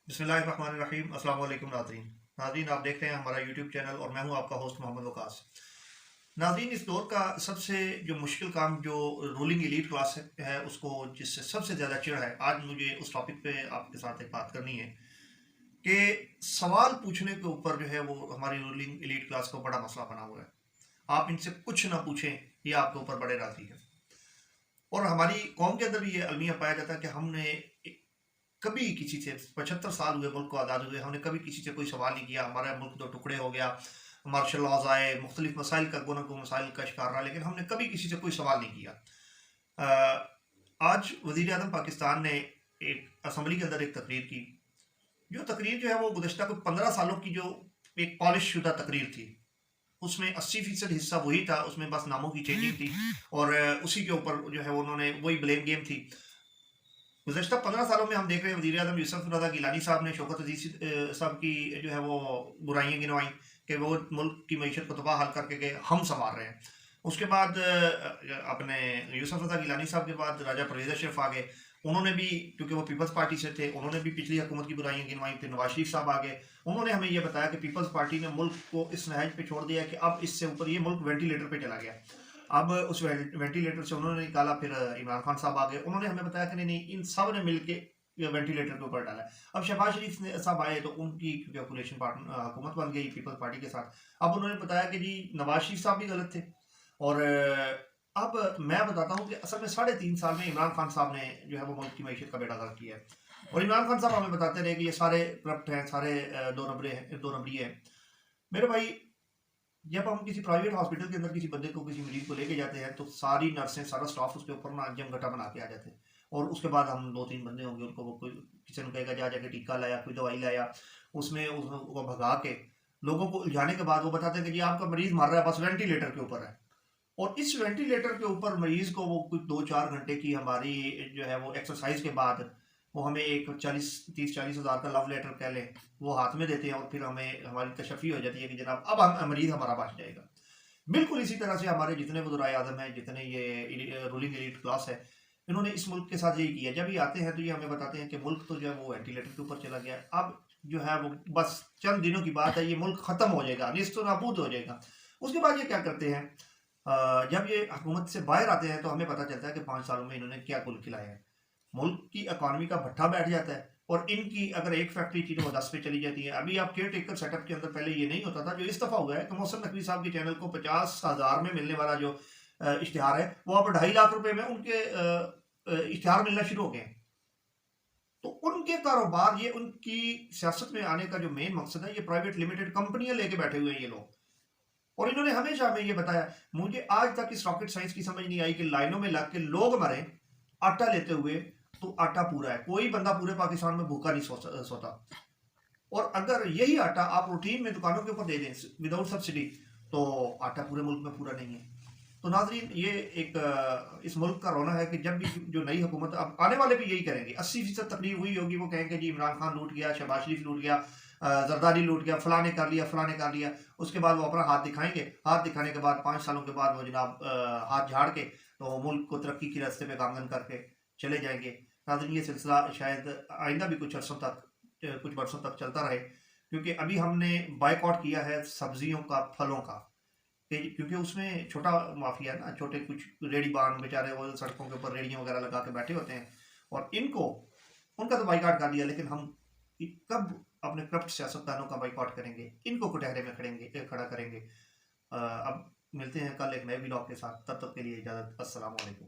बिस्मिल्लाहिर्रहमानिर्रहीम। अस्सलाम वालेकुम नाज़रीन। नाज़रीन, आप देख रहे हैं हमारा यूट्यूब चैनल और मैं हूं आपका होस्ट मोहम्मद वकास। नाज़रीन, इस दौर का सबसे जो मुश्किल काम जो रूलिंग एलीट क्लास है उसको जिससे सबसे ज़्यादा चिढ़ है, आज मुझे उस टॉपिक पे आपके साथ एक बात करनी है कि सवाल पूछने के ऊपर जो है वो हमारी रूलिंग एलीट क्लास को बड़ा मसला बना हुआ है। आप इनसे कुछ ना पूछें, ये आपके ऊपर बड़े राजी है। और हमारी कौम के अंदर भी ये अलमिया पाया जाता है कि हमने कभी किसी से 75 साल हुए मुल्क को आज़ाद हुए, हमने कभी किसी से कोई सवाल नहीं किया। हमारा मुल्क दो टुकड़े हो गया, मार्शल लॉज आए, मुख्तलिफ मसाइल का गुना को मसाइल का शिकार रहा, लेकिन हमने कभी किसी से कोई सवाल नहीं किया। आज वज़ीर आज़म पाकिस्तान ने एक असम्बली के अंदर एक तकरीर की, जो तकरीर जो है वो गुज़श्ता कुछ 15 सालों की जो एक पॉलिश शुदा तकरीर थी, उसमें 80% हिस्सा वही था, उसमें बस नामों की चेंजिंग थी और उसी के ऊपर जो है उन्होंने वही ब्लेम गेम थी। गुज़श्ता 15 सालों में हम देख रहे हैं वज़ीर आज़म यूसुफ रज़ा गिलानी साहब ने शौकत अज़ीज़ साहब की जो है वो बुराइयाँ गिनवाई कि वो मुल्क की मीशत को तबाह हाल करके गए, हम संभाल रहे हैं। उसके बाद अपने यूसुफ रज़ा गिलानी साहब के बाद राजा परवेज़ अशरफ आ गए, उन्होंने भी, क्योंकि वो पीपल्स पार्टी से थे, उन्होंने भी पिछली हुकूमत की बुराइयाँ गिनवाई। फिर नवाज शरीफ साहब आ गए, उन्होंने हमें ये बताया कि पीपल्स पार्टी ने मुल्क को इस नहज पे छोड़ दिया कि अब इससे ऊपर ये मुल्क वेंटिलेटर पे चला गया। अब उस वेंटिलेटर से उन्होंने निकाला, फिर इमरान खान साहब आ गए, उन्होंने हमें बताया कि नहीं नहीं, इन सब ने मिलके वेंटिलेटर के ऊपर डाला है। अब शहबाज शरीफ साहब आए तो उनकी क्योंकि कोलिशन हुकूमत बन गई पीपल्स पार्टी के साथ। अब उन्होंने बताया कि जी नवाज शरीफ साहब भी गलत थे। और अब मैं बताता हूँ कि असल में 3.5 साल में इमरान खान साहब ने जो है वो मुल्क की मीशत का बेड़ा गर्क किया है। और इमरान खान साहब हमें बताते रहे कि ये सारे करप्ट हैं, सारे दो नंबरी हैं। मेरे भाई, जब हम किसी प्राइवेट हॉस्पिटल के अंदर किसी बंदे को, किसी मरीज को लेके जाते हैं तो सारी नर्सें, सारा स्टाफ उसके ऊपर ना जमघटा बना के आ जाते हैं। और उसके बाद हम 2-3 बंदे होंगे, उनको वो कोई किसी ने कहेगा जा जाके टीका लाया, कोई दवाई लाया, उसमें उसको भगा के लोगों को उलझाने के बाद वो बताते हैं कि जी आपका मरीज मर रहा है, बस वेंटिलेटर के ऊपर है। और इस वेंटिलेटर के ऊपर मरीज को वो कुछ 2-4 घंटे की हमारी जो है वो एक्सरसाइज के बाद वो हमें एक 30-40 हज़ार का लव लेटर कह लें, वो हाथ में देते हैं और फिर हमें हमारी तशफ़ी हो जाती है कि जनाब अब हम मरीज हमारा बच जाएगा। बिल्कुल इसी तरह से हमारे जितने वज़ीर आज़म हैं, जितने ये रूलिंग एलीट क्लास है, इन्होंने इस मुल्क के साथ यही किया। जब ये आते हैं तो ये हमें बताते हैं कि मुल्क तो जो है वो वेंटिलेटर के ऊपर चला गया है, अब जो है वो बस चंद दिनों की बात है, ये मुल्क ख़त्म हो जाएगा, निस्त नाबूद हो जाएगा। उसके बाद ये क्या करते हैं, जब ये हुकूमत से बाहर आते हैं तो हमें पता चलता है कि 5 सालों में इन्होंने क्या कुल खिलाया है। मुल्क की इकॉनमी का भट्ठा बैठ जाता है और इनकी अगर एक फैक्ट्री थी तो वो 10 पे चली जाती है। अभी आप केयर टेकर सेटअप के अंदर पहले ये नहीं होता था, जो इस दफ़ा हुआ है कि मोहसिन नकवी साहब के चैनल को 50,000 में मिलने वाला जो इश्तिहार है वो अब 2.5 लाख रुपए में उनके इश्तिहार मिलना शुरू हो गए हैं। तो उनके कारोबार, ये उनकी सियासत में आने का जो मेन मकसद है, ये प्राइवेट लिमिटेड कंपनियां लेके बैठे हुए हैं ये लोग। और इन्होंने हमेशा हमें ये बताया, मुझे आज तक इस रॉकेट साइंस की समझ नहीं आई कि लाइनों में लग के लोग मरे आटा लेते हुए, तो आटा पूरा है, कोई बंदा पूरे पाकिस्तान में भूखा नहीं सोता। और अगर यही आटा आप रूटीन में दुकानों के ऊपर दे दें विदाउट सब्सिडी, तो आटा पूरे मुल्क में पूरा नहीं है। तो नाजरीन, ये एक इस मुल्क का रोना है कि जब भी जो नई हुकूमत, अब आने वाले भी यही करेंगे, 80% तकरीर हुई होगी, वो कहेंगे जी इमरान खान लूट गया, शहबाज शरीफ लूट गया, जरदारी लूट गया, फलाने कर लिया, फलाने कर लिया। उसके बाद वो अपना हाथ दिखाएंगे, हाथ दिखाने के बाद 5 सालों के बाद वो जनाब हाथ झाड़ के तो मुल्क को तरक्की के रास्ते पे गामगन करके चले जाएंगे। नाज़रीन, ये सिलसिला शायद आइंदा भी कुछ अर्सों तक, कुछ बरसों तक चलता रहे, क्योंकि अभी हमने बाइकआउट किया है सब्जियों का, फलों का, क्योंकि उसमें छोटा माफिया है ना, छोटे कुछ रेडी बान बेचारे वो सड़कों के ऊपर रेडियां वगैरह लगा के बैठे होते हैं, और इनको, उनका तो बाइकआउट कर दिया, लेकिन हम कब अपने करप्ट सियासतदानों का बाइकआउट करेंगे, इनको कटहरे में खड़ा करेंगे। अब मिलते हैं कल एक नए व्लॉग के साथ, तब तक के लिए इजाज़त। अस्सलाम वालेकुम।